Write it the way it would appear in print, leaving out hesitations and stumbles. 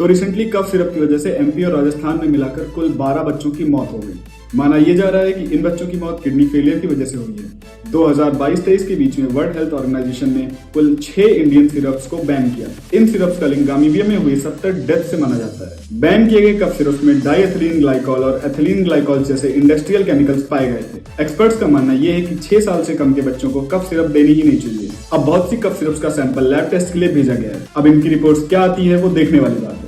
तो recently cough syrup की वजह से एमपी और राजस्थान में मिलाकर कुल 12 बच्चों की मौत हो गई। माना यह जा रहा है कि इन बच्चों की मौत किडनी फेलियर की वजह से हुई है। 2022-23 के बीच में वर्ल्ड हेल्थ ऑर्गेनाइजेशन ने कुल 6 इंडियन सिरप्स को बैन किया। इन सिरप्स का लिंक गामीबिया में हुई 70 डेथ से माना जाता है। बैन किए गए कफ सिरप्स में डाईएथिलीन ग्लाइकॉल और एथिलीन ग्लाइकॉल जैसे इंडस्ट्रियल केमिकल्स पाए गए थे। एक्सपर्ट्स का मानना यह है कि 6 साल से कम के बच्चों को कफ सिरप देनी ही नहीं चाहिए। अब बहुत सी कफ सिरप्स का सैंपल लैब टेस्ट के लिए भेजा गया है। अब इनकी रिपोर्ट्स क्या आती है वो देखने वाली बात है।